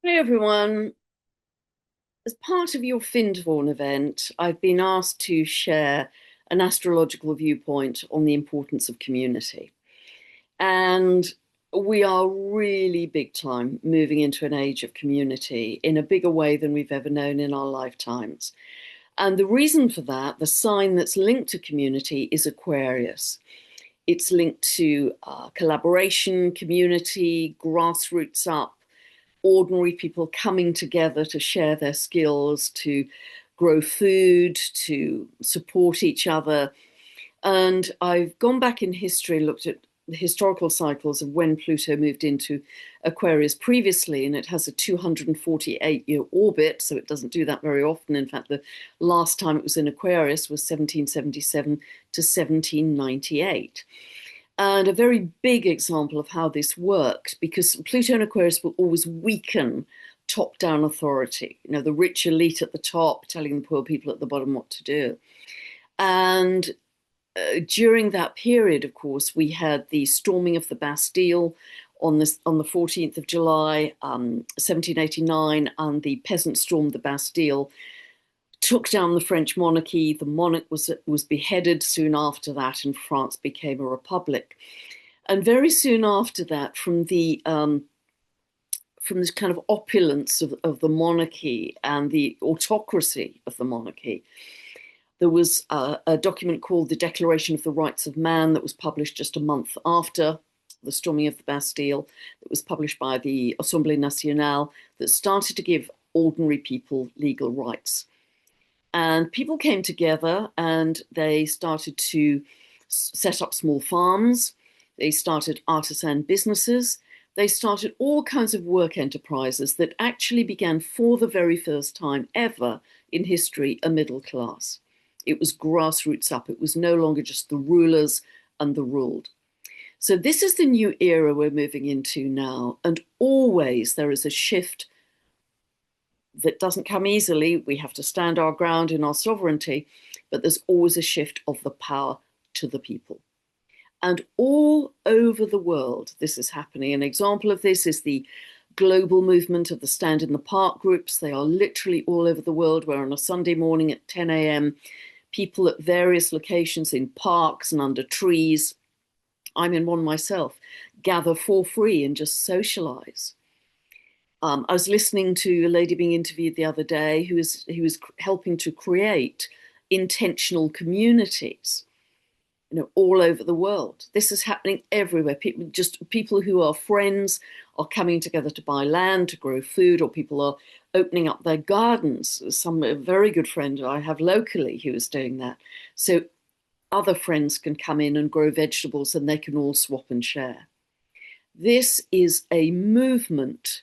Hey everyone, as part of your Findhorn event, I've been asked to share an astrological viewpoint on the importance of community. And we are really big time moving into an age of community in a bigger way than we've ever known in our lifetimes. And the reason for that, the sign that's linked to community, is Aquarius. It's linked to collaboration, community, grassroots up, ordinary people coming together to share their skills, to grow food, to support each other. And I've gone back in history, looked at the historical cycles of when Pluto moved into Aquarius previously, and it has a 248-year orbit, so it doesn't do that very often. In fact, the last time it was in Aquarius was 1777 to 1798. And a very big example of how this worked, because Pluto and Aquarius will always weaken top-down authority, the rich elite at the top telling the poor people at the bottom what to do. And during that period, of course, we had the storming of the Bastille on the 14th of July, 1789, and the peasants stormed the Bastille, took down the French monarchy. The monarch was beheaded soon after that, and France became a republic. And very soon after that, from this kind of opulence of the monarchy and the autocracy of the monarchy, there was a document called the Declaration of the Rights of Man that was published just a month after the storming of the Bastille. It was published by the Assemblée Nationale, that started to give ordinary people legal rights. And people came together and they started to set up small farms. They started artisan businesses. They started all kinds of work enterprises that actually began, for the very first time ever in history, a middle class. It was grassroots up. It was no longer just the rulers and the ruled. So this is the new era we're moving into now. And always there is a shift that doesn't come easily. We have to stand our ground in our sovereignty, but there's always a shift of the power to the people. And all over the world, this is happening. An example of this is the global movement of the Stand in the Park groups. They are literally all over the world, where on a Sunday morning at 10 a.m., people at various locations in parks and under trees, I'm in one myself, gather for free and just socialize. I was listening to a lady being interviewed the other day who was helping to create intentional communities, all over the world. This is happening everywhere. People who are friends are coming together to buy land, to grow food, or people are opening up their gardens. A very good friend I have locally who is doing that. So other friends can come in and grow vegetables and they can all swap and share. This is a movement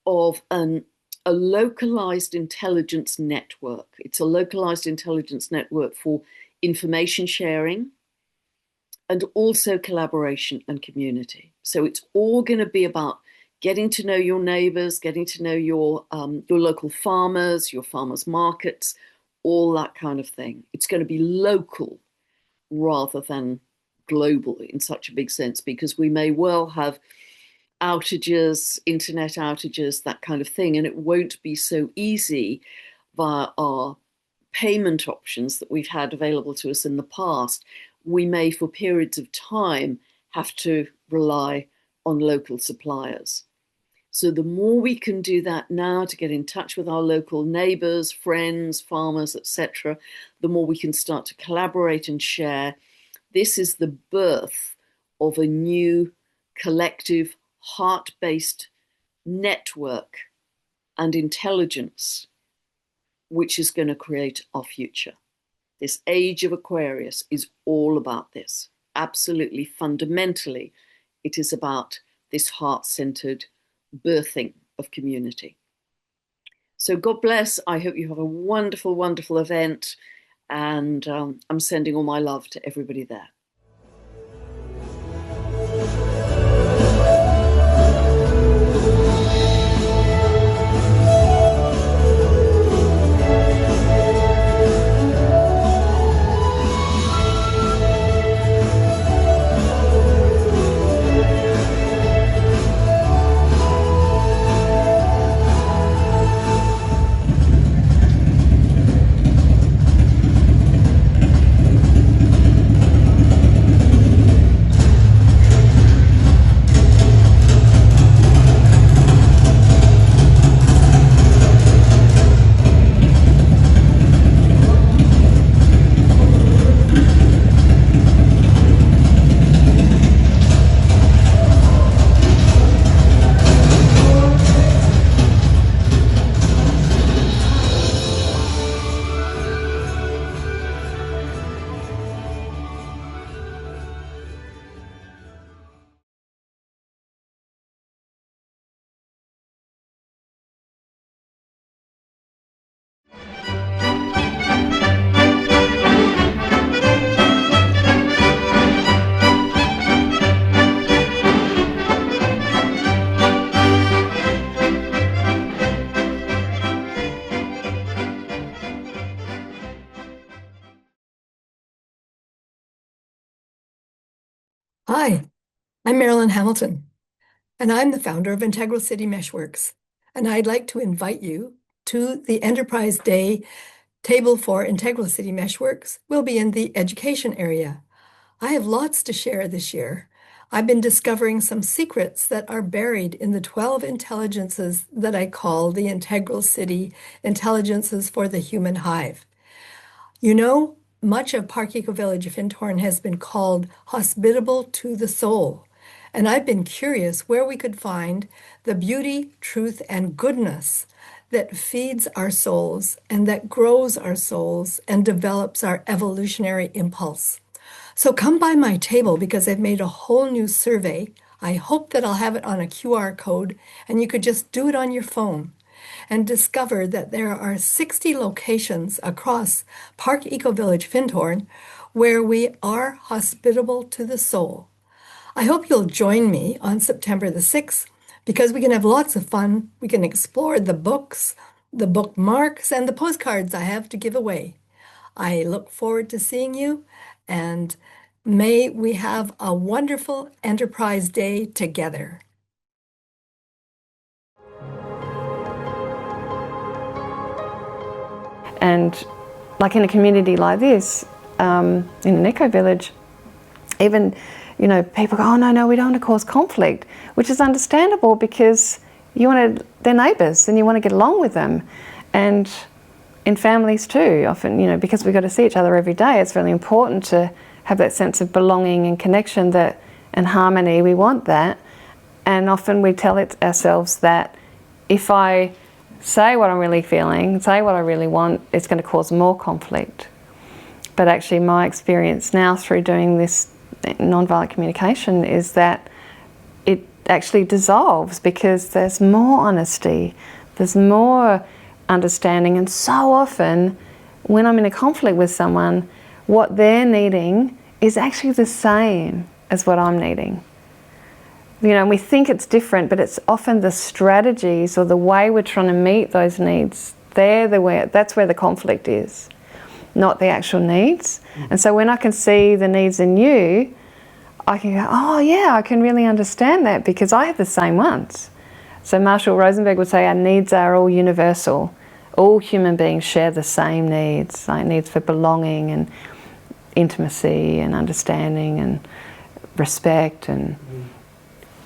of a localized intelligence network. It's a localized intelligence network for information sharing and also collaboration and community. So it's all going to be about getting to know your neighbors, getting to know your local farmers, your farmers markets, all that kind of thing. It's going to be local rather than global in such a big sense, because we may well have outages, internet outages, that kind of thing, and it won't be so easy via our payment options that we've had available to us in the past. We may, for periods of time, have to rely on local suppliers. So the more we can do that now to get in touch with our local neighbors, friends, farmers, etc., the more we can start to collaborate and share. This is the birth of a new collective, heart-based network and intelligence, which is going to create our future. This age of Aquarius is all about this. Absolutely, fundamentally, it is about this heart-centered birthing of community. So God bless. I hope you have a wonderful, wonderful event, and I'm sending all my love to everybody there. Hi, I'm Marilyn Hamilton, and I'm the founder of Integral City Meshworks. And I'd like to invite you to the Enterprise Day table for Integral City Meshworks. We'll be in the education area. I have lots to share this year. I've been discovering some secrets that are buried in the 12 intelligences that I call the Integral City Intelligences for the Human Hive. You know, much of Park Ecovillage Findhorn has been called hospitable to the soul. And I've been curious where we could find the beauty, truth, and goodness that feeds our souls and that grows our souls and develops our evolutionary impulse. So come by my table because I've made a whole new survey. I hope that I'll have it on a QR code and you could just do it on your phone and discover that there are 60 locations across Park Ecovillage Findhorn where we are hospitable to the soul. I hope you'll join me on September the 6th because we can have lots of fun. We can explore the books, the bookmarks, and the postcards I have to give away. I look forward to seeing you, and may we have a wonderful Enterprise Day together. And like in a community like this, in an eco-village, even, people go, oh, no, we don't want to cause conflict, which is understandable because they're neighbours and you want to get along with them. And in families too, often, because we've got to see each other every day, it's really important to have that sense of belonging and connection and harmony. We want that. And often we tell ourselves that if I say what I'm really feeling, say what I really want, it's going to cause more conflict. But actually my experience now through doing this nonviolent communication is that it actually dissolves because there's more honesty, there's more understanding, and so often when I'm in a conflict with someone, what they're needing is actually the same as what I'm needing. And we think it's different, but it's often the strategies or the way we're trying to meet those needs. That's where the conflict is, not the actual needs. And so when I can see the needs in you, I can go, oh yeah, I can really understand that because I have the same ones. So Marshall Rosenberg would say our needs are all universal. All human beings share the same needs, like needs for belonging and intimacy and understanding and respect and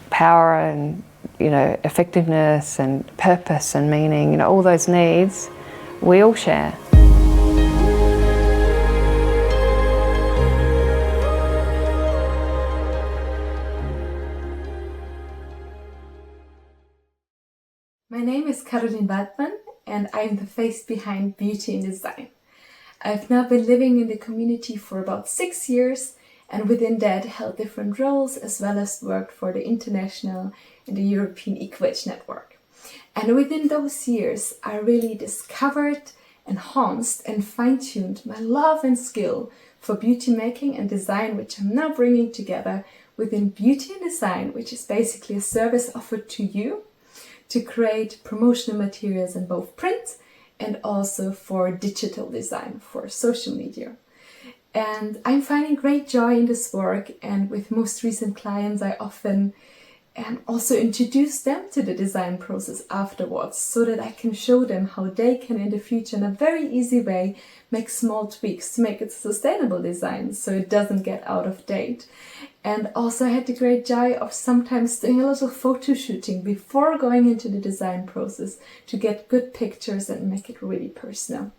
power and effectiveness and purpose and meaning, all those needs we all share. My name is Caroline Waldmann and I'm the face behind Beauty in Design. I've now been living in the community for about 6 years, and within that held different roles as well as worked for the international and the European Ecovillage network. And within those years, I really discovered, enhanced and fine-tuned my love and skill for beauty making and design, which I'm now bringing together within Beauty and Design, which is basically a service offered to you to create promotional materials in both print and also for digital design for social media. And I'm finding great joy in this work, and with most recent clients I often also introduce them to the design process afterwards so that I can show them how they can in the future in a very easy way make small tweaks to make it sustainable design so it doesn't get out of date. And also I had the great joy of sometimes doing a little photo shooting before going into the design process to get good pictures and make it really personal.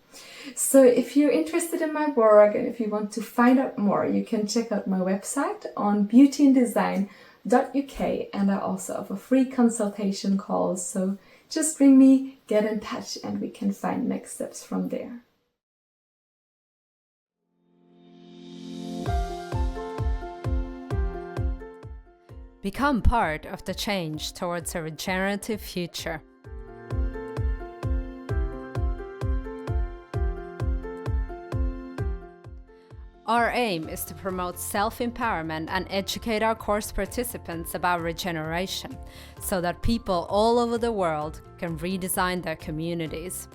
So if you're interested in my work and if you want to find out more, you can check out my website on beautyanddesign.uk, and I also offer free consultation calls. So just ring me, get in touch, and we can find next steps from there. Become part of the change towards a regenerative future. Our aim is to promote self-empowerment and educate our course participants about regeneration, so that people all over the world can redesign their communities.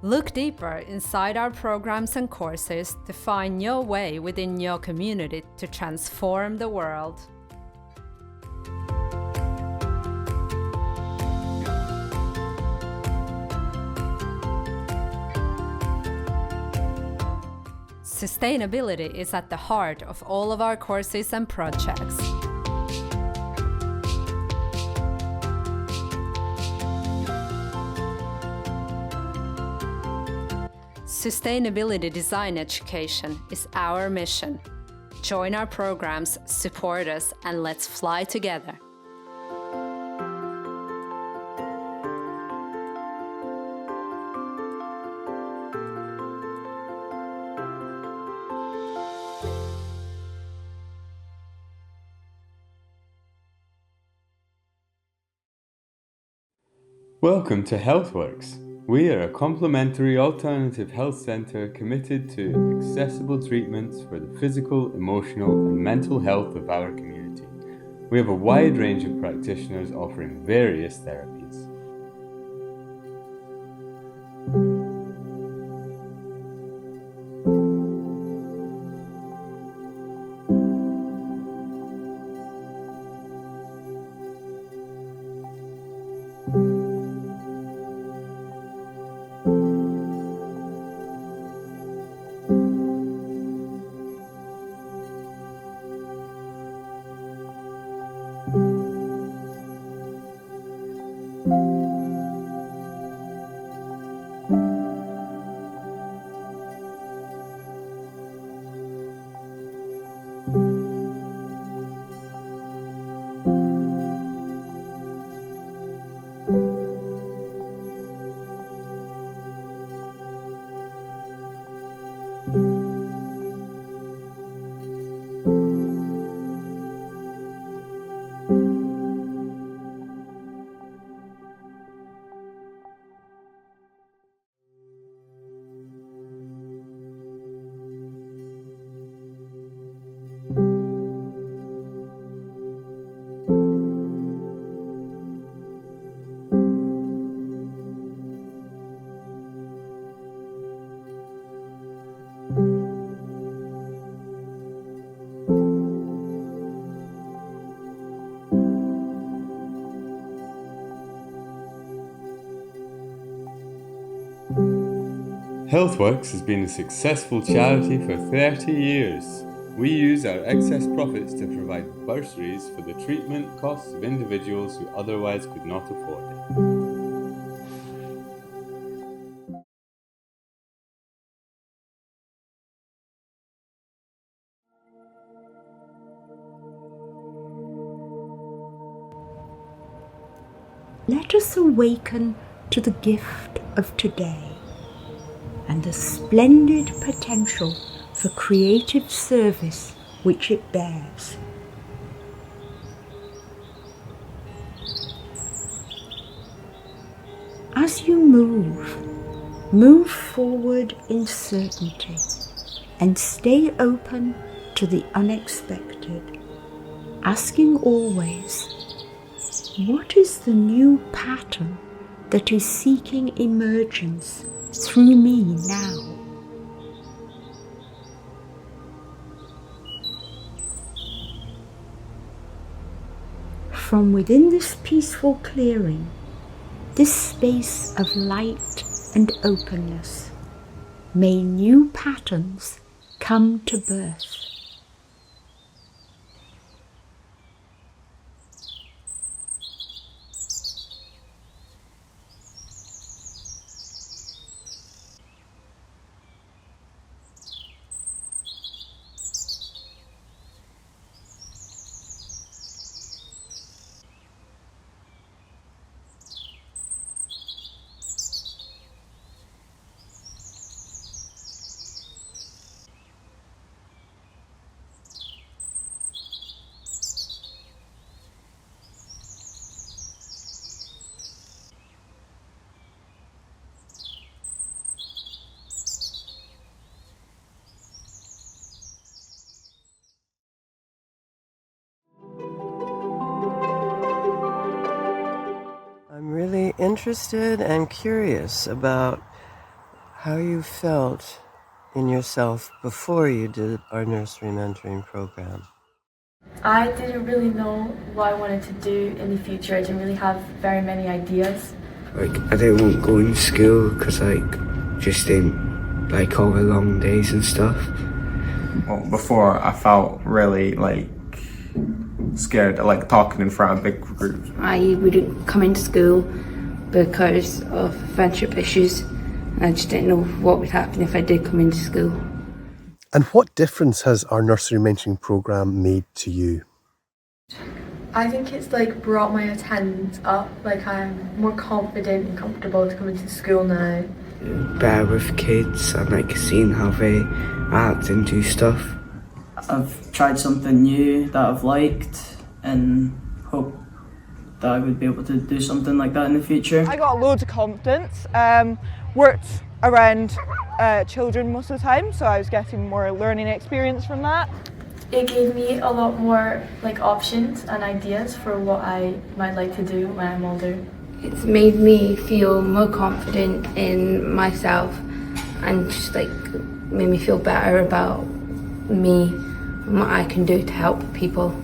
Look deeper inside our programs and courses to find your way within your community to transform the world. Sustainability is at the heart of all of our courses and projects. Sustainability design education is our mission. Join our programs, support us, and let's fly together. Welcome to HealthWorks. We are a complementary alternative health centre committed to accessible treatments for the physical, emotional and mental health of our community. We have a wide range of practitioners offering various therapies. HealthWorks has been a successful charity for 30 years. We use our excess profits to provide bursaries for the treatment costs of individuals who otherwise could not afford it. Let us awaken to the gift of today and the splendid potential for creative service which it bears. As you move forward in certainty and stay open to the unexpected, asking always, what is the new pattern that is seeking emergence through me now? From within this peaceful clearing, this space of light and openness, may new patterns come to birth. I'm really interested and curious about how you felt in yourself before you did our nursery mentoring program. I didn't really know what I wanted to do in the future. I didn't really have very many ideas. Like, I didn't want going to school because, like, just didn't like all the long days and stuff. Well, before I felt really, like, scared, like, talking in front of big groups. I wouldn't come into school because of friendship issues. I just didn't know what would happen if I did come into school. And what difference has our nursery mentoring program made to you? I think it's like brought my attendance up. Like, I'm more confident and comfortable to come into school now. Better with kids and like seeing how they act and do stuff. I've tried something new that I've liked and hope that I would be able to do something like that in the future. I got loads of confidence, worked around children most of the time, so I was getting more learning experience from that. It gave me a lot more like options and ideas for what I might like to do when I'm older. It's made me feel more confident in myself and just like made me feel better about me and what I can do to help people.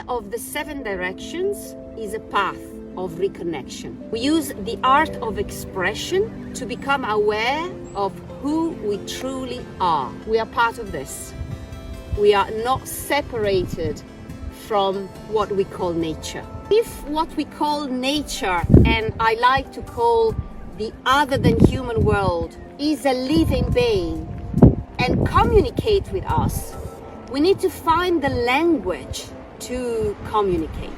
Of the 7 directions is a path of reconnection. We use the art of expression to become aware of who we truly are. We are part of this. We are not separated from what we call nature. If what we call nature, and I like to call the other than human world, is a living being and communicate with us, we need to find the language to communicate.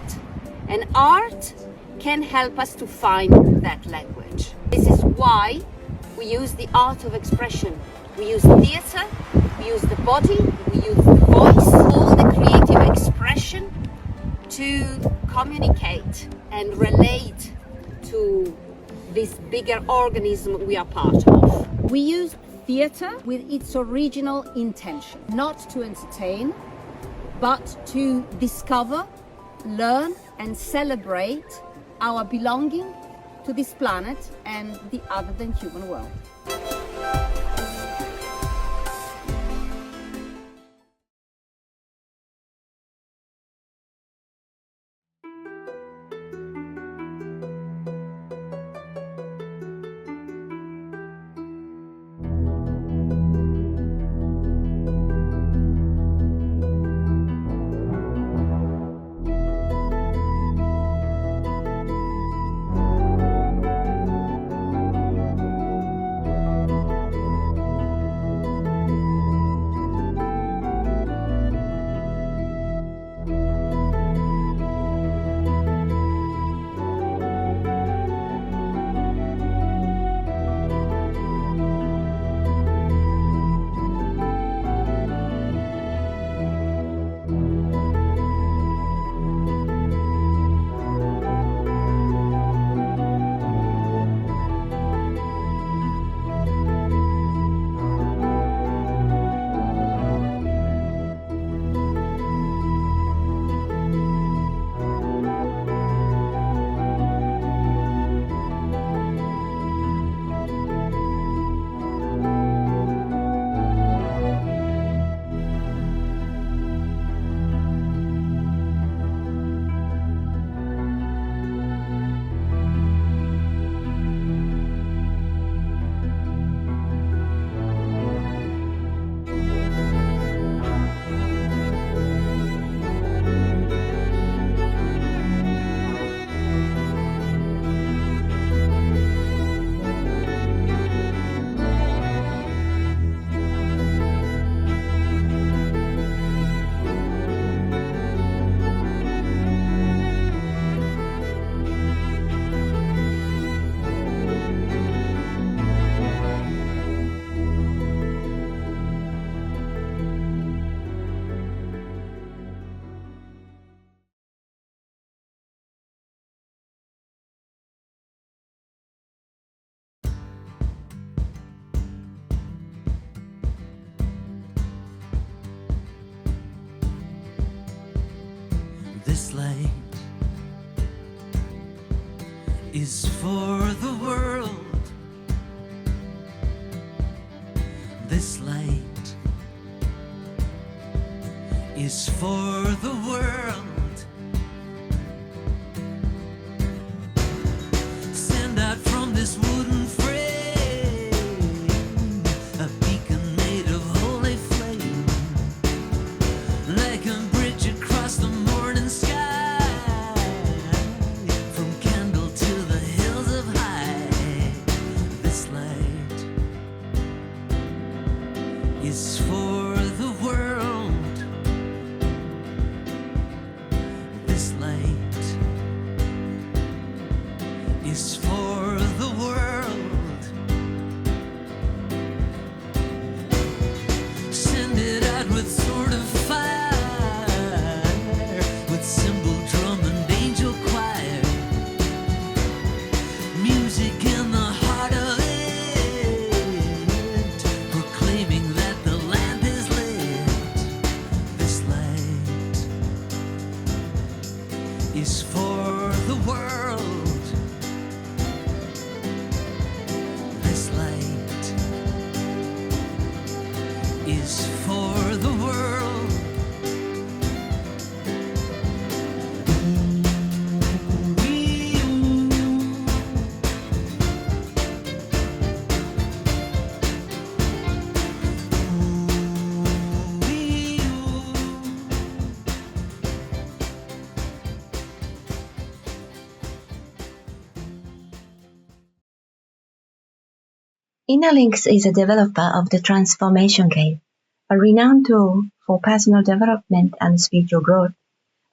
And art can help us to find that language. This is why we use the art of expression. We use theatre, we use the body, we use the voice. voice, all the creative expression to communicate and relate to this bigger organism we are part of. We use theatre with its original intention, not to entertain, but to discover, learn and celebrate our belonging to this planet and the other than human world. This light is for the world. This light is for the world. Send out from this wooden frame a beacon made of holy flame, like a bridge across the morning sky, from Kendal to the hills of High. This light is for the world. This light is for the world. Send it out with sword of fire, with cymbal, drum and angel choir, music in the heart of it, proclaiming that the lamp is lit. This light is for the world. This light is for the world. Innerlinks is a developer of the Transformation Cave, a renowned tool for personal development and spiritual growth,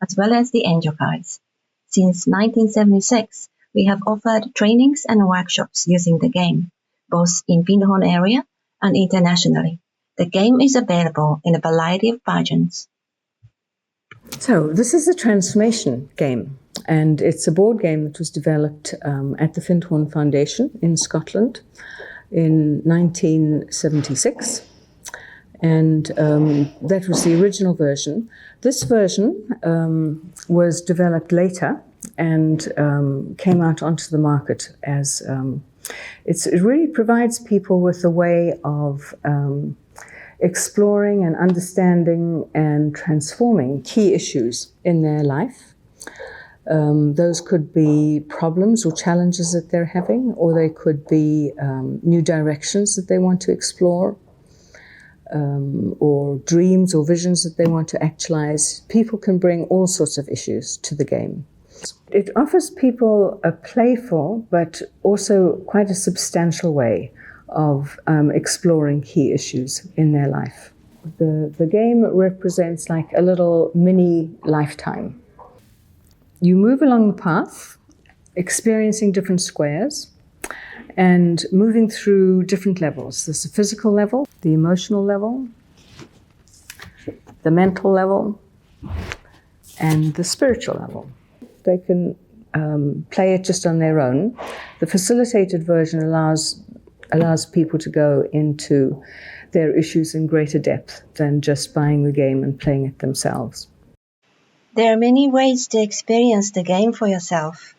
as well as the Angel Cards. Since 1976, we have offered trainings and workshops using the game, both in Findhorn area and internationally, The game is available in a variety of versions. So this is a transformation game, and it's a board game that was developed at the Findhorn Foundation in Scotland in 1976, and that was the original version. This version was developed later and came out onto the market as it really provides people with a way of exploring and understanding and transforming key issues in their life. Those could be problems or challenges that they're having, or they could be new directions that they want to explore, or dreams or visions that they want to actualize. People can bring all sorts of issues to the game. It offers people a playful but also quite a substantial way of exploring key issues in their life. The game represents like a little mini lifetime. You move along the path, experiencing different squares and moving through different levels. There's the physical level, the emotional level, the mental level, and the spiritual level. They can play it just on their own. The facilitated version allows people to go into their issues in greater depth than just buying the game and playing it themselves. There are many ways to experience the game for yourself.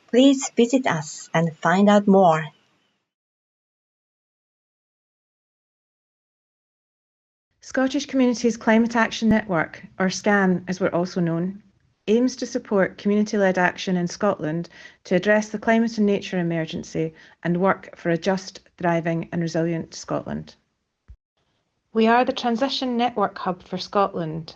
Please visit us and find out more. Scottish Communities Climate Action Network, or SCAN as we're also known, aims to support community-led action in Scotland to address the climate and nature emergency and work for a just, thriving and resilient Scotland. We are the Transition Network Hub for Scotland.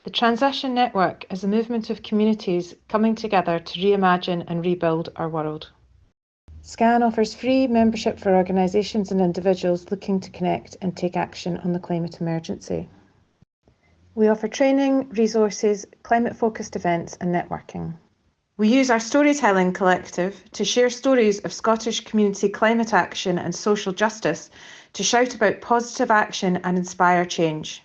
The Transition Network is a movement of communities coming together to reimagine and rebuild our world. SCAN offers free membership for organisations and individuals looking to connect and take action on the climate emergency. We offer training, resources, climate-focused events and networking. We use our storytelling collective to share stories of Scottish community climate action and social justice to shout about positive action and inspire change.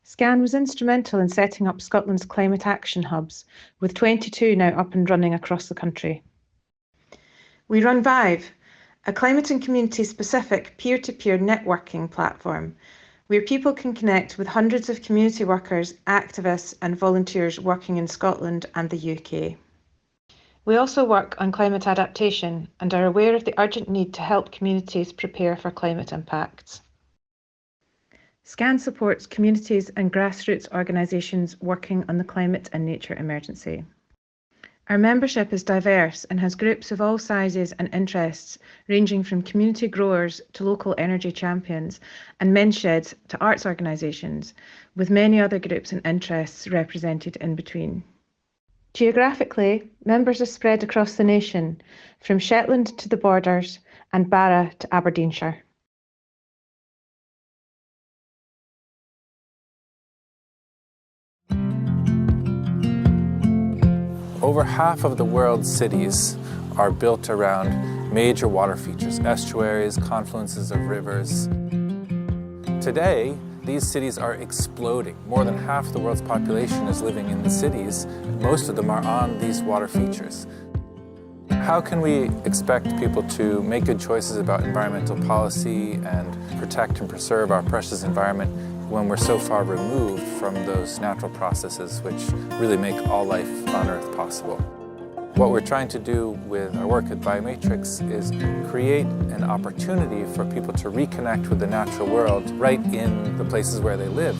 SCAN was instrumental in setting up Scotland's climate action hubs, with 22 now up and running across the country. We run Vive, a climate and community-specific peer-to-peer networking platform, where people can connect with hundreds of community workers, activists and volunteers working in Scotland and the UK. We also work on climate adaptation and are aware of the urgent need to help communities prepare for climate impacts. SCAN supports communities and grassroots organisations working on the climate and nature emergency. Our membership is diverse and has groups of all sizes and interests, ranging from community growers to local energy champions and men's sheds to arts organisations, with many other groups and interests represented in between. Geographically, members are spread across the nation, from Shetland to the Borders and Barra to Aberdeenshire. Over half of the world's cities are built around major water features, estuaries, confluences of rivers. Today, these cities are exploding. More than half the world's population is living in the cities. Most of them are on these water features. How can we expect people to make good choices about environmental policy and protect and preserve our precious environment when we're so far removed from those natural processes which really make all life on Earth possible? What we're trying to do with our work at Biomatrix is create an opportunity for people to reconnect with the natural world right in the places where they live.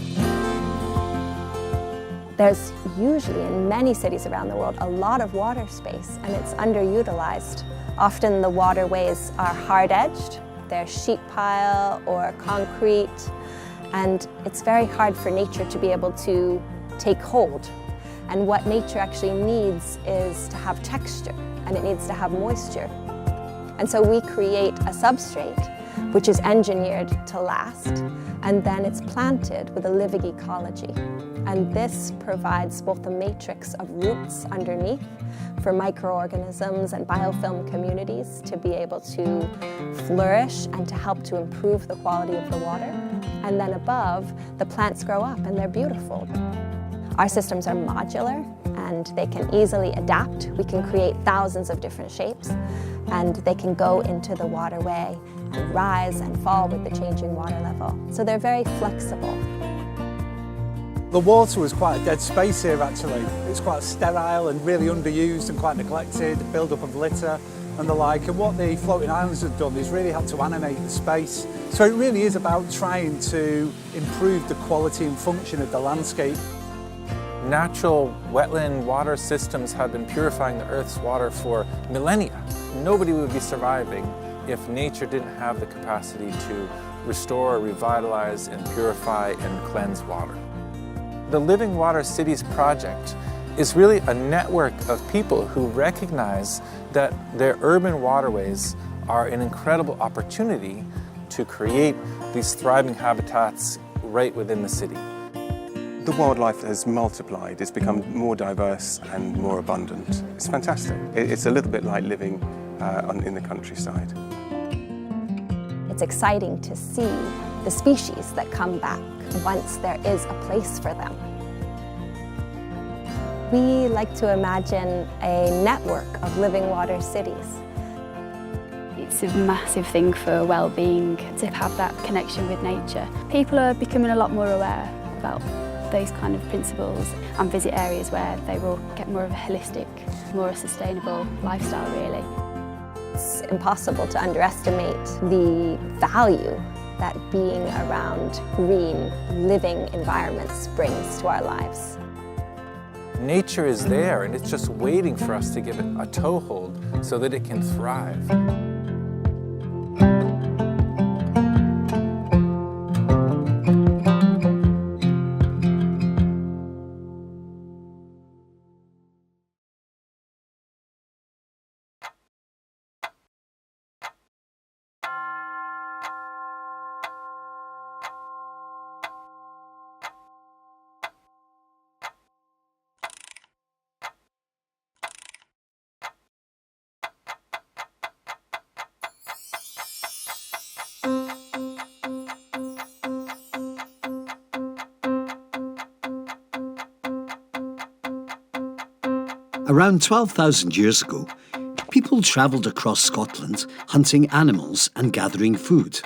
There's usually in many cities around the world a lot of water space and it's underutilized. Often the waterways are hard-edged, they're sheet pile or concrete, and it's very hard for nature to be able to take hold. And what nature actually needs is to have texture, and it needs to have moisture. And so we create a substrate which is engineered to last, and then it's planted with a living ecology. And this provides both a matrix of roots underneath for microorganisms and biofilm communities to be able to flourish and to help to improve the quality of the water. and then above, the plants grow up and they're beautiful. Our systems are modular and they can easily adapt. We can create thousands of different shapes and they can go into the waterway and rise and fall with the changing water level. So they're very flexible. The water was quite a dead space here actually. It's quite sterile and really underused and quite neglected, build-up of litter and the like. And what the floating islands have done is really helped to animate the space. So it really is about trying to improve the quality and function of the landscape. Natural wetland water systems have been purifying the Earth's water for millennia. Nobody would be surviving if nature didn't have the capacity to restore, revitalize, and purify and cleanse water. The Living Water Cities project is really a network of people who recognize that their urban waterways are an incredible opportunity to create these thriving habitats right within the city. The wildlife has multiplied, it's become more diverse and more abundant. It's fantastic. It's a little bit like living in the countryside. It's exciting to see the species that come back once there is a place for them. We like to imagine a network of living water cities. It's a massive thing for well-being to have that connection with nature. People are becoming a lot more aware about those kind of principles and visit areas where they will get more of a holistic, more sustainable lifestyle really. It's impossible to underestimate the value that being around green, living environments brings to our lives. Nature is there and it's just waiting for us to give it a toehold so that it can thrive. Around 12,000 years ago, people travelled across Scotland hunting animals and gathering food.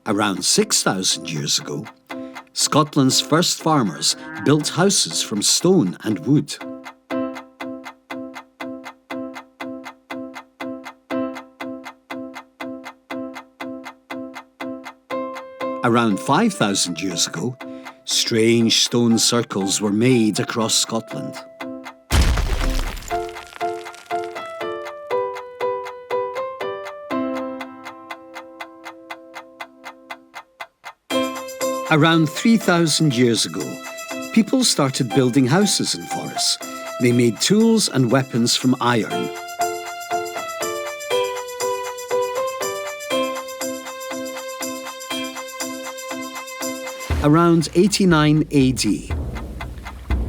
Around 6,000 years ago, Scotland's first farmers built houses from stone and wood. Around 5,000 years ago, strange stone circles were made across Scotland. Around 3,000 years ago, people started building houses in forests. They made tools and weapons from iron. Around 89 AD,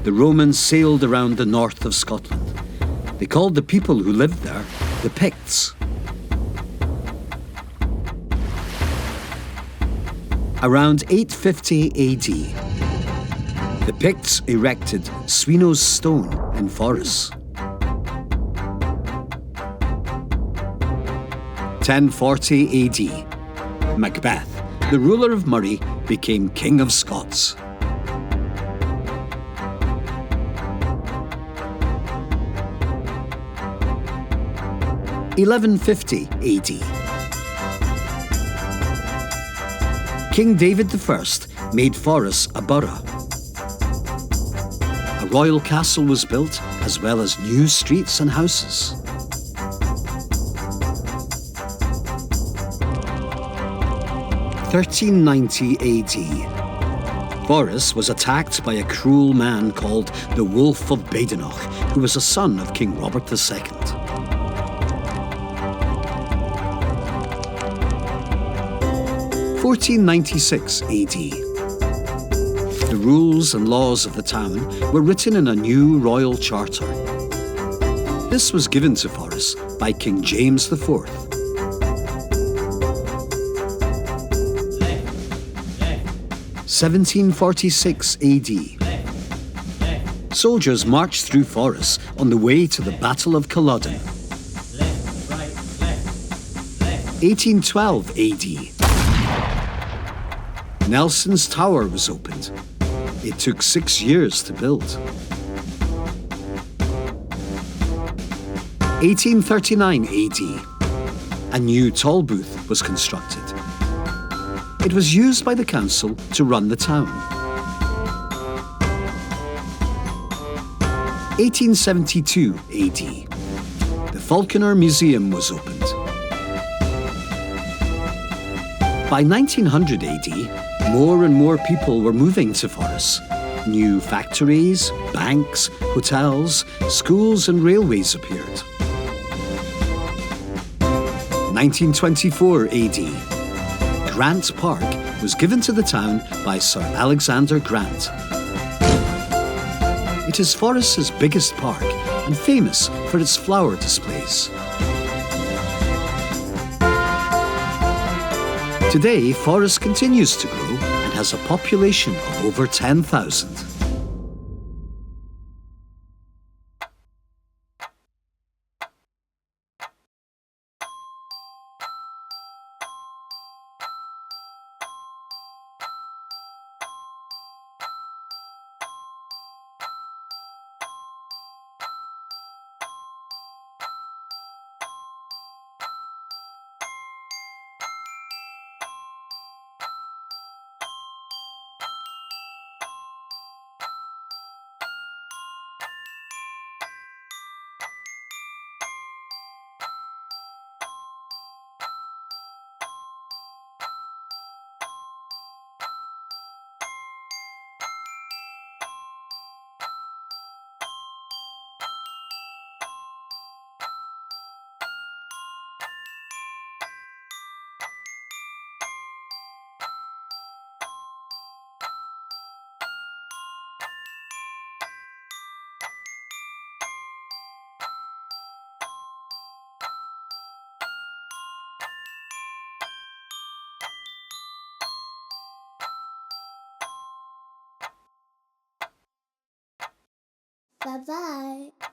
the Romans sailed around the north of Scotland. They called the people who lived there the Picts. Around 850 AD, the Picts erected Sweenow's Stone in forests. 1040 AD, Macbeth, the ruler of Moray, became King of Scots. (1150 AD). King David I made forests a borough. A royal castle was built, as well as new streets and houses. 1390 AD. Forres was attacked by a cruel man called the Wolf of Badenoch, who was a son of King Robert II. 1496 AD. The rules and laws of the town were written in a new royal charter. This was given to forests by King James IV. 1746 AD. Soldiers marched through forests on the way to the Battle of Culloden. 1812 AD. Nelson's Tower was opened. It took 6 years to build. 1839 AD. A new toll booth was constructed. It was used by the council to run the town. 1872 AD. The Falconer Museum was opened. By 1900 AD, more and more people were moving to forests. New factories, banks, hotels, schools and railways appeared. 1924 AD. Grant Park was given to the town by Sir Alexander Grant. It is Forres' biggest park and famous for its flower displays. Today, Forres continues to grow and has a population of over 10,000. Bye-bye.